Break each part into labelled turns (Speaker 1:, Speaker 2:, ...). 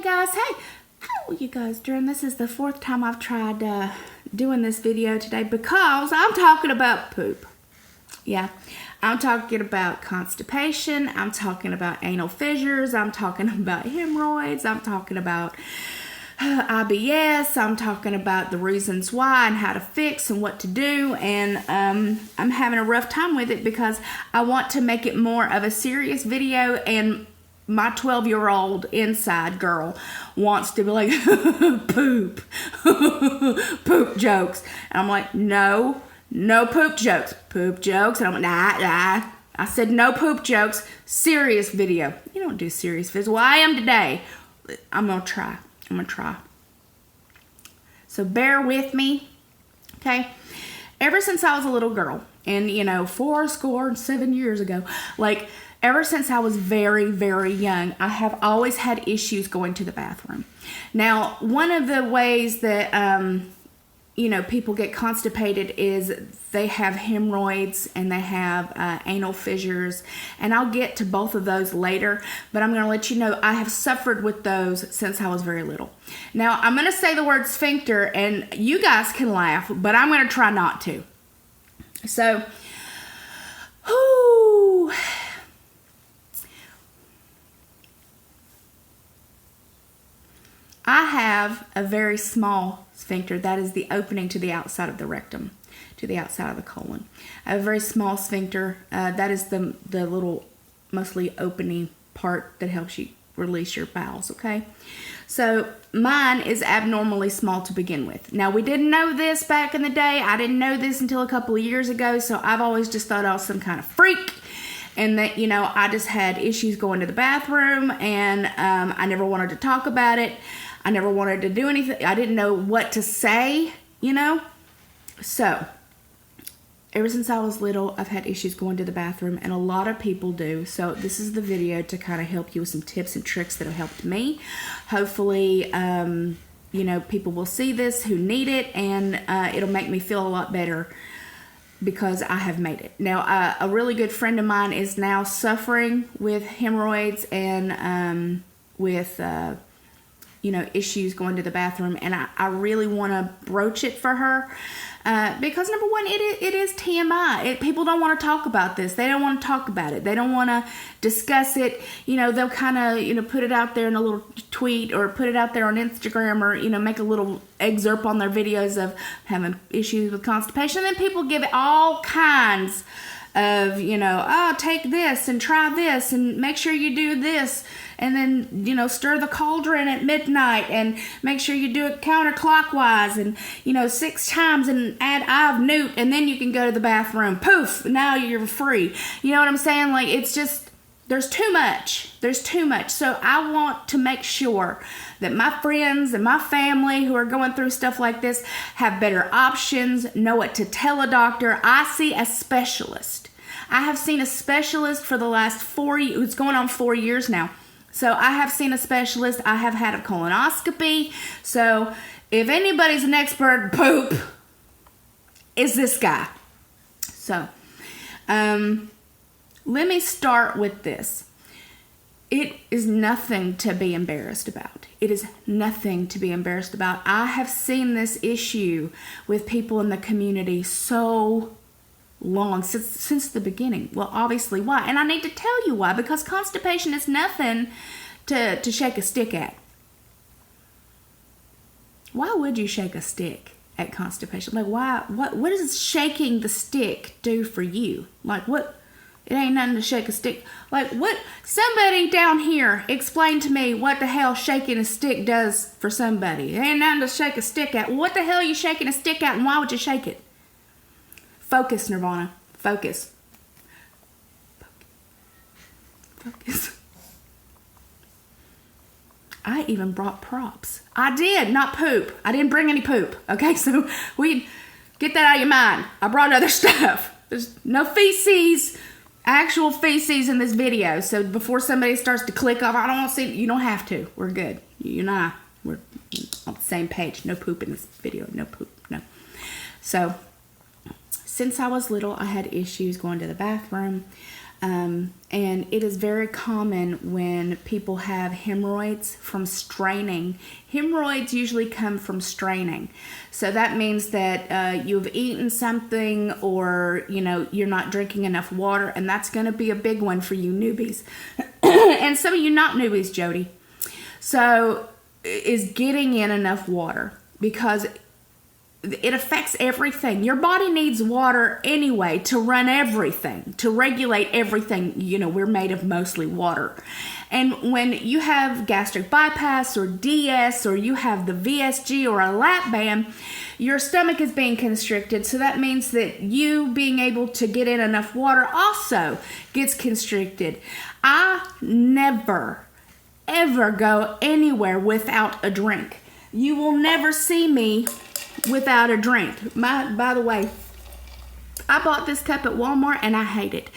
Speaker 1: guys, hey, how are you guys doing? This is the 4th time I've tried doing this video today because I'm talking about poop. Yeah, I'm talking about constipation, I'm talking about anal fissures, I'm talking about hemorrhoids, I'm talking about IBS, I'm talking about the reasons why and how to fix and what to do, and I'm having a rough time with it because I want to make it more of a serious video, and my 12-year-old inside girl wants to be like, poop, poop jokes. And I'm like, no poop jokes, And I'm like, nah. I said no poop jokes, serious video. You don't do serious videos. Well, I am today. I'm gonna try. So bear with me, okay? Ever since I was a little girl, and 7 years ago, like, ever since I was very, very young, I have always had issues going to the bathroom. Now, one of the ways that, people get constipated is they have hemorrhoids and they have anal fissures. And I'll get to both of those later, but I'm going to let you know I have suffered with those since I was very little. Now, I'm going to say the word sphincter, and you guys can laugh, but I'm going to try not to. So, whoo. I have a very small sphincter. That is the opening to the outside of the rectum, to the outside of the colon. I have a very small sphincter. That is the little, mostly opening part that helps you release your bowels, okay? So mine is abnormally small to begin with. Now, we didn't know this back in the day. I didn't know this until a couple of years ago, so I've always just thought I was some kind of freak. And that, I just had issues going to the bathroom, and I never wanted to talk about it. I never wanted to do anything. I didn't know what to say, So, ever since I was little, I've had issues going to the bathroom, and a lot of people do. So, this is the video to kind of help you with some tips and tricks that have helped me. Hopefully, people will see this who need it, and it'll make me feel a lot better because I have made it. Now, a really good friend of mine is now suffering with hemorrhoids and with issues going to the bathroom, and I really want to broach it for her because, number one, it is TMI. People don't want to talk about this. They don't want to talk about it. They don't want to discuss it. They'll kind of, put it out there in a little tweet or put it out there on Instagram or, make a little excerpt on their videos of having issues with constipation. And then people give it all kinds of, take this and try this and make sure you do this. And then, stir the cauldron at midnight and make sure you do it counterclockwise and, 6 times and add Eye of Newt, and then you can go to the bathroom. Poof, now you're free. You know what I'm saying? Like, it's just, there's too much. So I want to make sure that my friends and my family who are going through stuff like this have better options, know what to tell a doctor. I see a specialist. I have seen a specialist for the last 4 years. It's going on 4 years now. So I have seen a specialist. I have had a colonoscopy. So if anybody's an expert poop, it's this guy. So let me start with this. It is nothing to be embarrassed about. It is nothing to be embarrassed about. I have seen this issue with people in the community so long, since the beginning. Well, obviously, why? And I need to tell you why, because constipation is nothing to shake a stick at. Why would you shake a stick at constipation? Like, why? What does shaking the stick do for you? Like, what? It ain't nothing to shake a stick. Like, what? Somebody down here explain to me what the hell shaking a stick does for somebody. It ain't nothing to shake a stick at. What the hell are you shaking a stick at, and why would you shake it? Focus, Nirvana. Focus. I even brought props. I did, not poop. I didn't bring any poop. Okay, so we get that out of your mind. I brought other stuff. There's no feces, actual feces in this video. So before somebody starts to click off, I don't want to see, you don't have to. We're good. You and I, we're on the same page. No poop in this video. No poop. No. So since I was little, I had issues going to the bathroom. And it is very common when people have hemorrhoids from straining. Hemorrhoids usually come from straining. So that means that you've eaten something, or you're not drinking enough water, and that's going to be a big one for you newbies. And some of you not newbies, Jody. So is getting in enough water, because it affects everything. Your body needs water anyway to run everything, to regulate everything. We're made of mostly water. And when you have gastric bypass or DS, or you have the VSG or a lap band, your stomach is being constricted. So that means that you being able to get in enough water also gets constricted. I never, ever go anywhere without a drink. You will never see me without a drink. By the way, I bought this cup at Walmart and I hate it.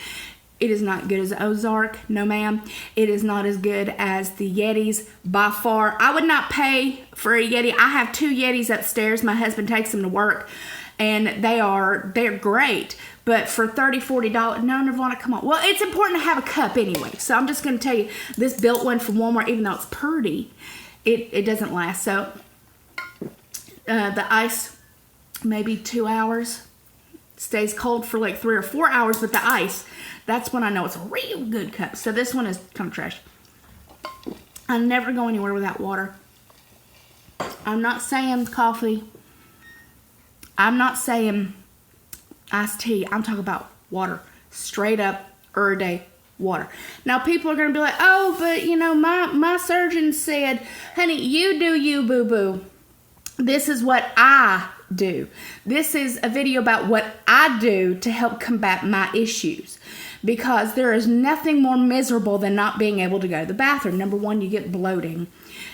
Speaker 1: It is not good as Ozark, no ma'am. It is not as good as the Yetis by far. I would not pay for a Yeti. I have 2 Yetis upstairs. My husband takes them to work, and they're great. But for $30, $40, no, Nirvana, come on. Well, it's important to have a cup anyway. So I'm just going to tell you, this built one from Walmart, even though it's pretty, it doesn't last. So the ice, maybe 2 hours, stays cold for like 3 or 4 hours, but the ice, that's when I know it's a real good cup. So this one is kind of trash. I never go anywhere without water. I'm not saying coffee. I'm not saying iced tea. I'm talking about water. Straight up, every day water. Now people are going to be like, oh, but my surgeon said, honey, you do you, boo-boo. This is what I do. This is a video about what I do to help combat my issues, because there is nothing more miserable than not being able to go to the bathroom. Number one, you get bloating,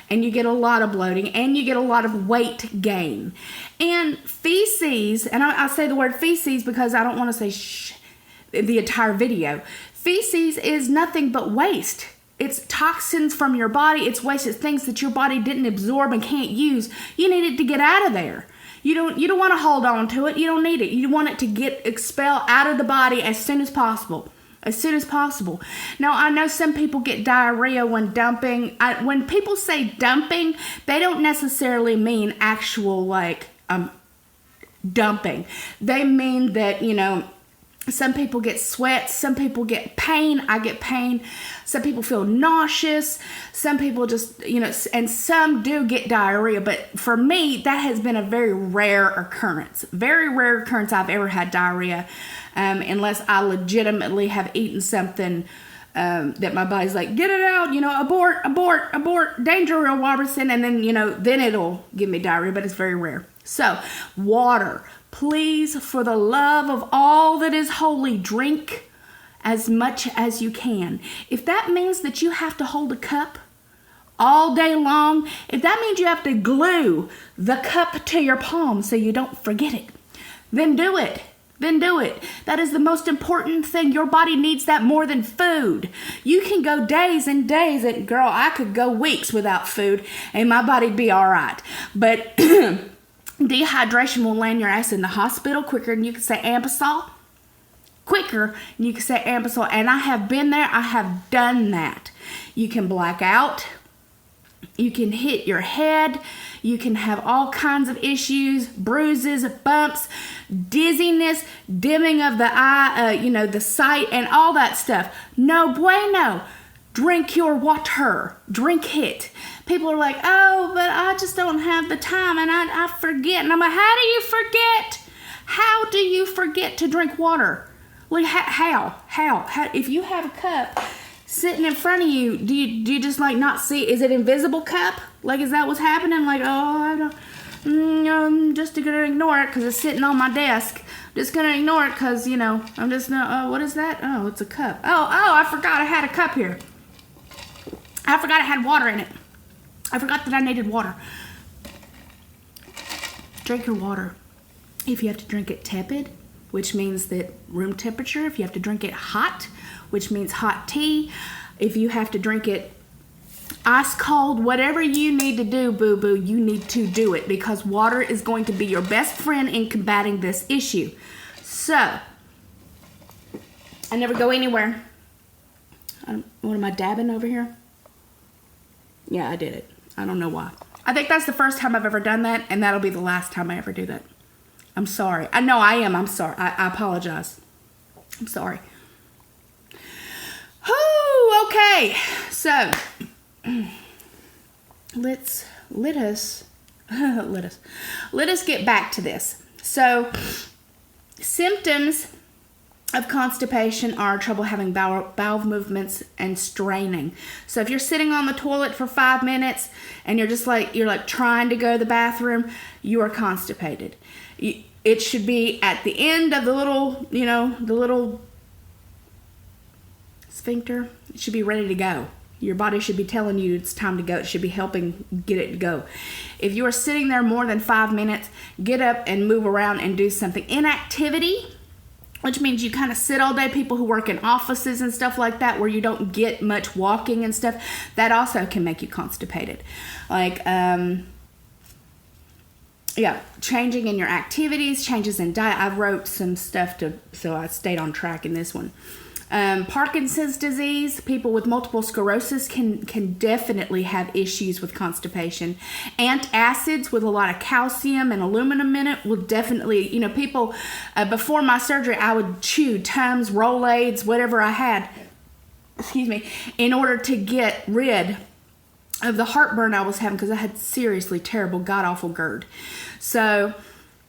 Speaker 1: and you get a lot of bloating, and you get a lot of weight gain. And feces, and I say the word feces because I don't want to say the entire video. Feces is nothing but waste. It's toxins from your body. It's waste. It's things that your body didn't absorb and can't use. You need it to get out of there. You don't want to hold on to it. You don't need it. You want it to get expelled out of the body as soon as possible. As soon as possible. Now, I know some people get diarrhea when dumping. When people say dumping, they don't necessarily mean actual dumping. They mean that, some people get sweat, some people get pain. I get pain. Some people feel nauseous. Some people just, and some do get diarrhea. But for me, that has been a very rare occurrence. Very rare occurrence I've ever had diarrhea, unless I legitimately have eaten something that my body's like, get it out, abort, danger, Will Robertson. And then, then it'll give me diarrhea, but it's very rare. So, water. Please, for the love of all that is holy, drink as much as you can. If that means that you have to hold a cup all day long, if that means you have to glue the cup to your palm so you don't forget it, then do it. Then do it. That is the most important thing. Your body needs that more than food. You can go days and days, and girl, I could go weeks without food and my body'd be all right. But dehydration will land your ass in the hospital quicker than you can say Ambisol. Quicker than you can say Ambisol. And I have been there. I have done that. You can black out. You can hit your head. You can have all kinds of issues, bruises, bumps, dizziness, dimming of the eye, the sight, and all that stuff. No bueno. Drink your water. Drink it. People are like, oh, but I just don't have the time and I forget. And I'm like, how do you forget? How do you forget to drink water? Like, how? If you have a cup sitting in front of you, do you just not see? Is it invisible cup? Like, is that what's happening? Like, oh, I don't, I'm just gonna ignore it because it's sitting on my desk. Just gonna ignore it because, I'm just not, what is that? Oh, it's a cup. Oh, I forgot I had a cup here. I forgot I had water in it. I forgot that I needed water. Drink your water. If you have to drink it tepid, which means that room temperature. If you have to drink it hot, which means hot tea. If you have to drink it ice cold, whatever you need to do, boo-boo, you need to do it, because water is going to be your best friend in combating this issue. So, I never go anywhere What am I dabbing over here? Yeah, I did it. I don't know why. I think that's the first time I've ever done that, and that'll be the last time I ever do that. I'm sorry. I know I am. I'm sorry. I apologize. I'm sorry. Oh, okay. So let us get back to this. So symptoms of constipation are trouble having bowel movements and straining. So if you're sitting on the toilet for 5 minutes and you're trying to go to the bathroom, you are constipated. It should be at the end of the little sphincter. It should be ready to go. Your body should be telling you it's time to go. It should be helping get it to go. If you are sitting there more than 5 minutes, get up and move around and do something. Inactivity, which means you kind of sit all day. People who work in offices and stuff like that, where you don't get much walking and stuff, that also can make you constipated. Changing in your activities, changes in diet. I wrote some stuff so I stayed on track in this one. Parkinson's disease, people with multiple sclerosis can definitely have issues with constipation. Antacids with a lot of calcium and aluminum in it will definitely, people, before my surgery, I would chew Tums, Rolaids, whatever I had, in order to get rid of the heartburn I was having, because I had seriously terrible, god-awful GERD. So,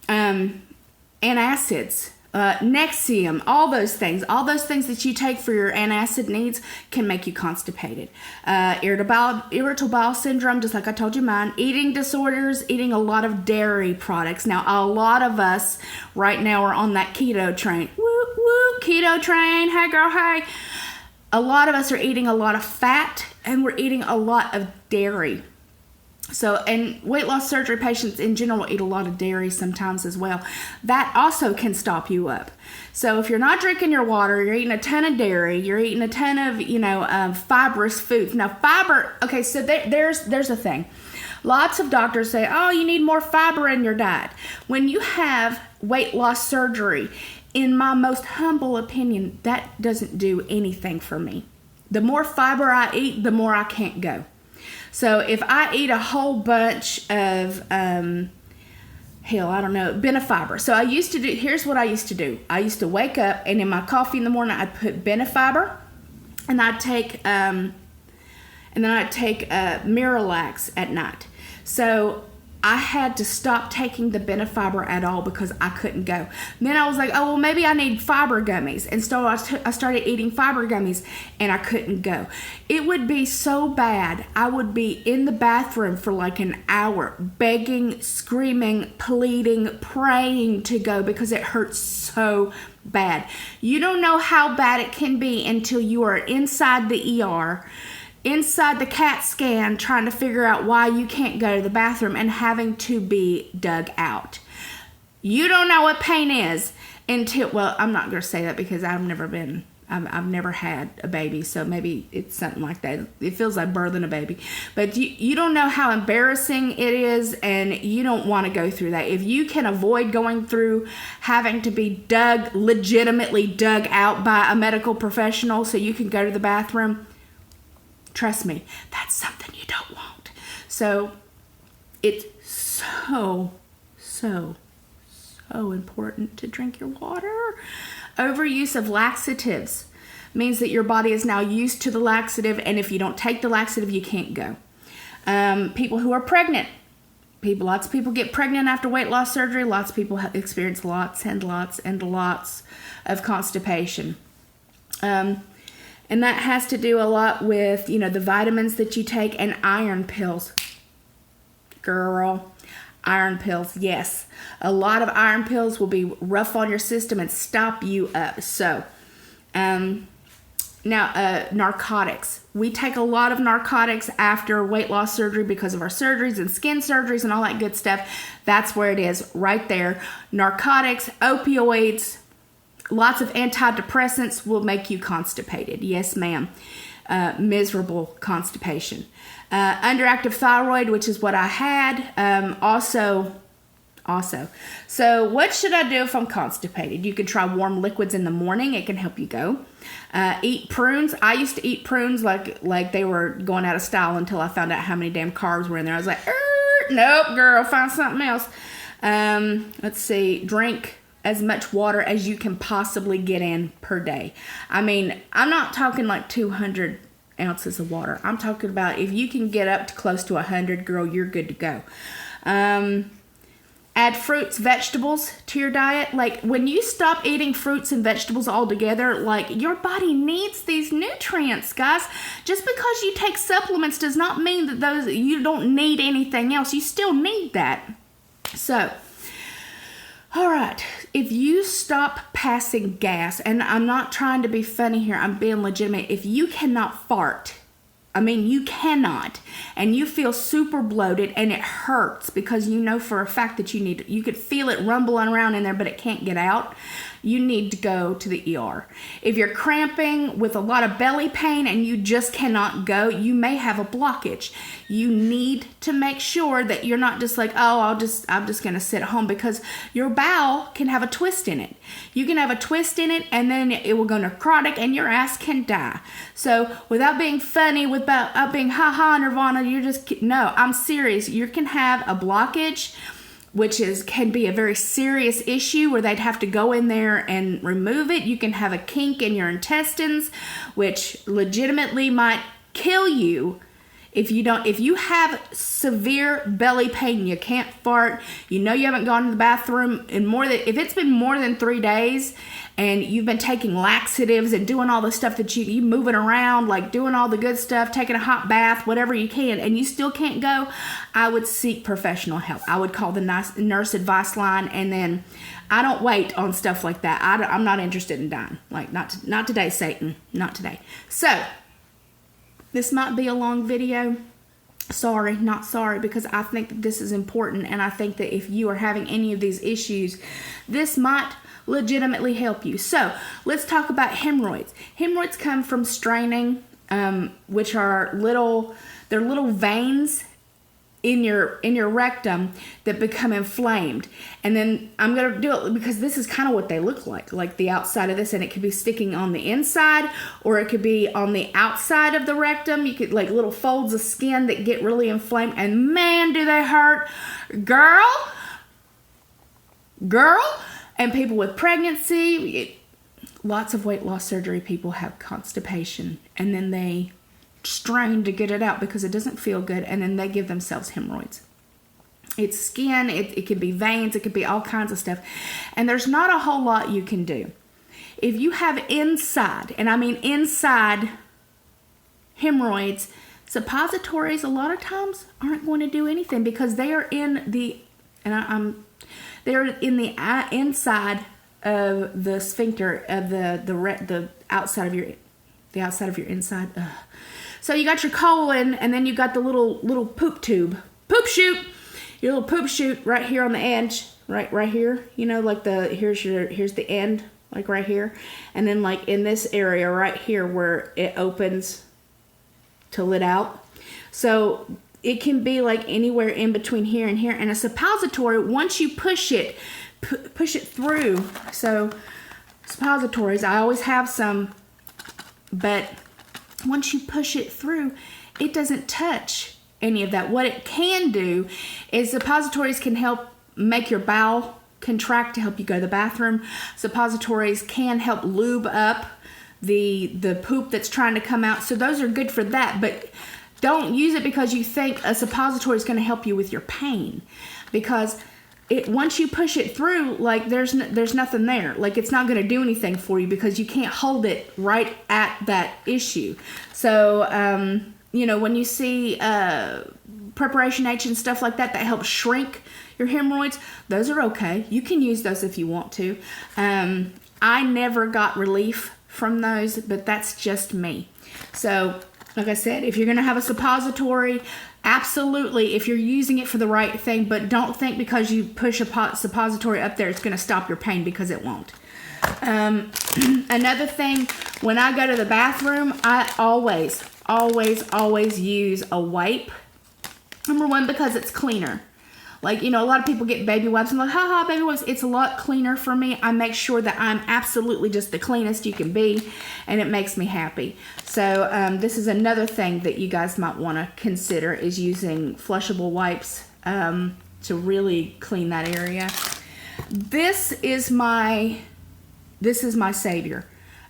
Speaker 1: antacids, Nexium, all those things that you take for your antacid needs can make you constipated. Irritable bowel syndrome, just like I told you mine. Eating disorders, eating a lot of dairy products. Now, a lot of us right now are on that keto train. Woo, woo, keto train. Hey, girl, hey. A lot of us are eating a lot of fat, and we're eating a lot of dairy. So, and weight loss surgery patients in general eat a lot of dairy sometimes as well. That also can stop you up. So if you're not drinking your water, you're eating a ton of dairy, you're eating a ton of, fibrous foods. Now fiber, okay, so there's a thing. Lots of doctors say, oh, you need more fiber in your diet. When you have weight loss surgery, in my most humble opinion, that doesn't do anything for me. The more fiber I eat, the more I can't go. So if I eat a whole bunch of, benefiber. So here's what I used to do. I used to wake up, and in my coffee in the morning, I'd put benefiber, and I'd take Miralax at night. So I had to stop taking the benefiber at all because I couldn't go. And then I was like, oh, well, maybe I need fiber gummies. And so I started eating fiber gummies, and I couldn't go. It would be so bad. I would be in the bathroom for like an hour, begging, screaming, pleading, praying to go because it hurts so bad. You don't know how bad it can be until you are inside the ER, inside the CAT scan, trying to figure out why you can't go to the bathroom and having to be dug out. You don't know what pain is until, well, I'm not going to say that because I've never had a baby, so maybe it's something like that. It feels like birthing a baby. But you don't know how embarrassing it is, and you don't want to go through that. If you can avoid going through having to be legitimately dug out by a medical professional so you can go to the bathroom, trust me, that's something you don't want. So it's so important to drink your water. Overuse of laxatives means that your body is now used to the laxative, and if you don't take the laxative, you can't go. People who are pregnant. Lots of people get pregnant after weight loss surgery. Lots of people experience lots and lots and lots of constipation. And that has to do a lot with, the vitamins that you take and iron pills. Girl, iron pills, yes. A lot of iron pills will be rough on your system and stop you up. So, narcotics. We take a lot of narcotics after weight loss surgery because of our surgeries and skin surgeries and all that good stuff. That's where it is, right there. Narcotics, opioids, lots of antidepressants will make you constipated. Yes, ma'am. Miserable constipation. Underactive thyroid, which is what I had. Also, also. So what should I do if I'm constipated? You could try warm liquids in the morning. It can help you go. Eat prunes. I used to eat prunes like they were going out of style until I found out how many damn carbs were in there. I was like, nope, girl, find something else. Let's see. Drink as much water as you can possibly get in per day. I mean, I'm not talking like 200 ounces of water. I'm talking about if you can get up to close to 100, girl, you're good to go. Add fruits, vegetables to your diet. Like when you stop eating fruits and vegetables altogether, like your body needs these nutrients, guys. Just because you take supplements does not mean that you don't need anything else. You still need that. So, all right, if you stop passing gas, and I'm not trying to be funny here, I'm being legitimate. If you cannot fart, I mean, you cannot, and you feel super bloated and it hurts because you know for a fact that you could feel it rumbling around in there, but it can't get out, you need to go to the ER. If you're cramping with a lot of belly pain and you just cannot go, you may have a blockage. You need to make sure that you're not just like, oh, I'm just going to sit at home, because your bowel can have a twist in it. You can have a twist in it and then it will go necrotic and your ass can die. So without being funny, without being ha-ha Nirvana, no, I'm serious. You can have a blockage, which can be a very serious issue where they'd have to go in there and remove it. You can have a kink in your intestines, which legitimately might kill you if you have severe belly pain, you can't fart, you know you haven't gone to the bathroom if it's been more than 3 days, and you've been taking laxatives and doing all the stuff that you moving around, like doing all the good stuff, taking a hot bath, whatever you can, and you still can't go, I would seek professional help. I would call the nurse advice line, and then I don't wait on stuff like that. I'm not interested in dying. Like, not today, Satan. Not today. So, this might be a long video. Sorry, not sorry, because I think that this is important, and I think that if you are having any of these issues, this might legitimately help you. So, let's talk about hemorrhoids. Hemorrhoids come from straining, which are little veins in your rectum that become inflamed. And then I'm going to do it because this is kind of what they look like the outside of this, and it could be sticking on the inside or it could be on the outside of the rectum. You could like little folds of skin that get really inflamed, and man, do they hurt. Girl, and people with pregnancy, lots of weight loss surgery people have constipation, and then they strain to get it out because it doesn't feel good, and then they give themselves hemorrhoids. It's skin, it could be veins, it could be all kinds of stuff, and there's not a whole lot you can do. If you have inside, and I mean inside hemorrhoids, suppositories a lot of times aren't going to do anything because they are in the inside of the sphincter of the outside of your inside. Ugh. So you got your colon, and then you got the little poop chute, your little poop chute right here on the edge, right here. You know, like here's the end, like right here, and then like in this area right here where it opens to let out. So it can be like anywhere in between here and here. And a suppository, once you push it through. So suppositories, I always have some, but once you push it through, it doesn't touch any of that. What it can do is suppositories can help make your bowel contract to help you go to the bathroom. Suppositories can help lube up the poop that's trying to come out. So those are good for that, but don't use it because you think a suppository is going to help you with your pain, because once you push it through, like there's nothing there. Like it's not going to do anything for you because you can't hold it right at that issue. So, when you see Preparation H and stuff like that helps shrink your hemorrhoids, those are okay. You can use those if you want to. I never got relief from those, but that's just me. So, like I said, if you're going to have a suppository, absolutely, if you're using it for the right thing, but don't think because you push a suppository up there, it's going to stop your pain, because it won't. Another thing, when I go to the bathroom, I always use a wipe. Number one, because it's cleaner. Like, you know, a lot of people get baby wipes and like, haha, baby wipes. It's a lot cleaner for me. I make sure that I'm absolutely just the cleanest you can be, and it makes me happy. So this is another thing that you guys might want to consider, is using flushable wipes to really clean that area. This is my savior.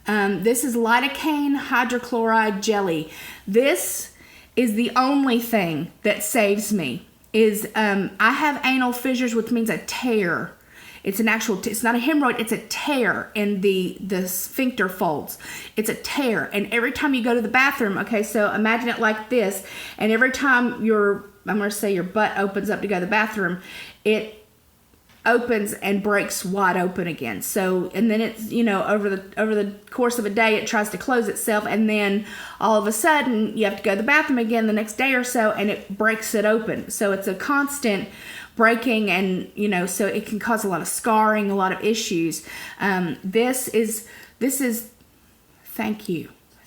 Speaker 1: This is lidocaine hydrochloride jelly. This is the only thing that saves me. I have anal fissures, which means a tear. It's an actual, it's not a hemorrhoid, it's a tear in the sphincter folds. It's a tear. And every time you go to the bathroom, okay, so imagine it like this, and every time I'm going to say your butt opens up to go to the bathroom, it opens and breaks wide open again. So, and then it's, you know, over the course of a day, it tries to close itself, and then all of a sudden you have to go to the bathroom again the next day or so, and it breaks it open. So it's a constant breaking, and, you know, so it can cause a lot of scarring, a lot of issues. This is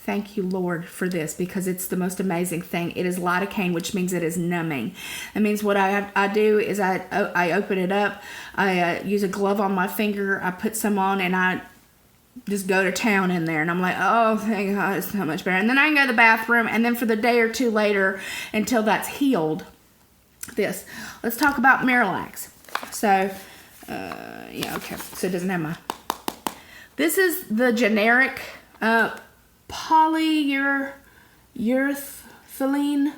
Speaker 1: Thank you, Lord, for this, because it's the most amazing thing. It is lidocaine, which means it is numbing. That means what I do is I open it up, I use a glove on my finger, I put some on, and I just go to town in there. And I'm like, oh, thank God, it's so much better. And then I can go to the bathroom, and then for the day or two later, until that's healed, let's talk about Miralax. So, yeah, okay. So it doesn't have this is the generic polyurethylene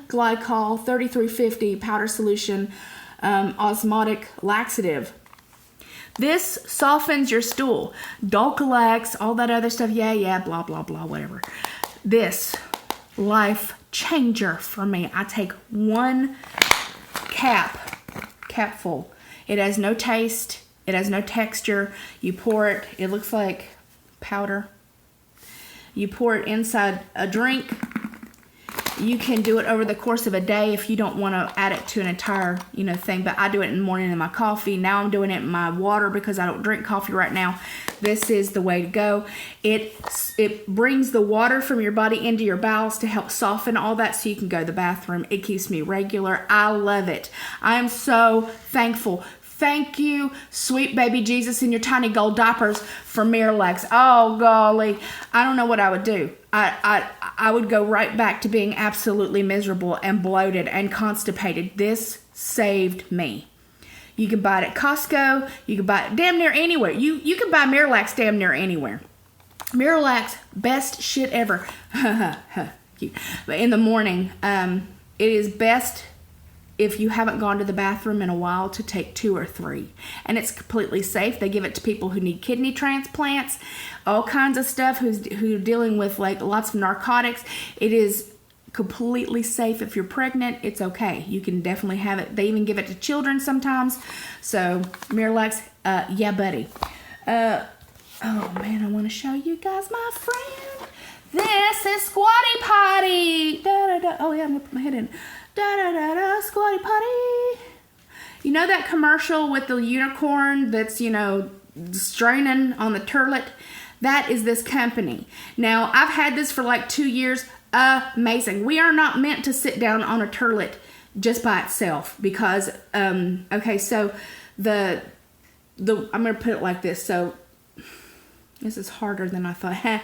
Speaker 1: glycol 3350 powder solution osmotic laxative. This softens your stool. Dulcolax, all that other stuff, yeah, blah, blah, blah, whatever. This, life changer for me. I take one capful. It has no taste. It has no texture. You pour it. It looks like powder. You pour it inside a drink. You can do it over the course of a day if you don't want to add it to an entire, you know, thing. But I do it in the morning in my coffee. Now I'm doing it in my water because I don't drink coffee right now. This is the way to go. It brings the water from your body into your bowels to help soften all that, so you can go to the bathroom. It keeps me regular. I love it. I am so thankful. Thank you, sweet baby Jesus in your tiny gold diapers, for Miralax. Oh, golly. I don't know what I would do. I would go right back to being absolutely miserable and bloated and constipated. This saved me. You can buy it at Costco. You can buy it damn near anywhere. You can buy Miralax damn near anywhere. Miralax, best shit ever. But in the morning, it is best, if you haven't gone to the bathroom in a while, to take 2 or 3. And it's completely safe. They give it to people who need kidney transplants, all kinds of stuff, who are dealing with like lots of narcotics. It is completely safe. If you're pregnant, it's okay. You can definitely have it. They even give it to children sometimes. So Miralax, yeah, buddy. Oh man, I want to show you guys my friend. This is Squatty Potty. Oh yeah, I'm gonna put my head in. Squatty Potty. You know that commercial with the unicorn that's, you know, straining on the turlet? That is this company. Now, I've had this for like 2 years. Amazing. We are not meant to sit down on a turlet just by itself, because, okay, so I'm going to put it like this. So this is harder than I thought.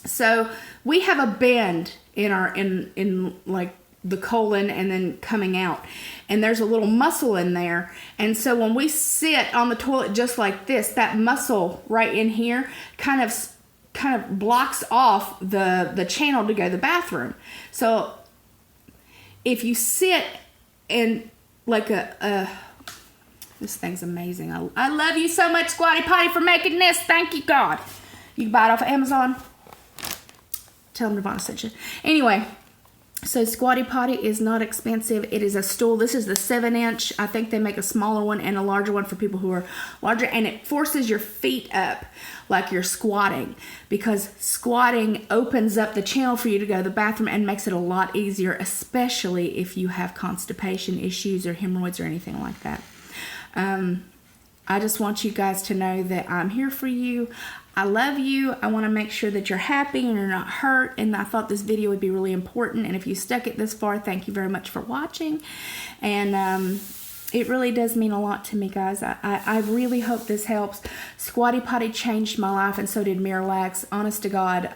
Speaker 1: So we have a bend in our, in like the colon and then coming out, and there's a little muscle in there. And so when we sit on the toilet just like this, that muscle right in here kind of blocks off the channel to go to the bathroom. So if you sit in like this thing's amazing. I love you so much, Squatty Potty, for making this. Thank you, God. You can buy it off of Amazon. Tell them Nirvana sent you. Anyway, so Squatty Potty is not expensive. It is a stool. This is the 7-inch. I think they make a smaller one and a larger one for people who are larger. And it forces your feet up like you're squatting, because squatting opens up the channel for you to go to the bathroom and makes it a lot easier, especially if you have constipation issues or hemorrhoids or anything like that. I just want you guys to know that I'm here for you. I love you. I want to make sure that you're happy and you're not hurt. And I thought this video would be really important. And if you stuck it this far, thank you very much for watching. And it really does mean a lot to me, guys. I really hope this helps. Squatty Potty changed my life, and so did Miralax. Honest to God,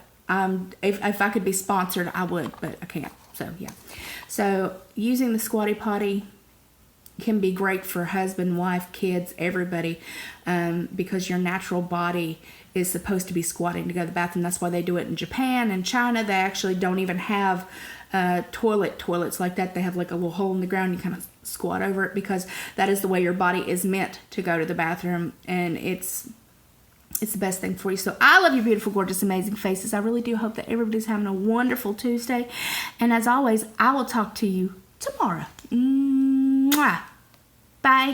Speaker 1: if I could be sponsored, I would, but I can't. So, yeah. So, using the Squatty Potty can be great for husband, wife, kids, everybody, because your natural body is supposed to be squatting to go to the bathroom. That's why they do it in Japan and China. They actually don't even have toilets like that. They have like a little hole in the ground. You kind of squat over it because that is the way your body is meant to go to the bathroom, and it's the best thing for you. So I love your beautiful, gorgeous, amazing faces. I really do hope that everybody's having a wonderful Tuesday. And as always, I will talk to you tomorrow. Mwah. Bye.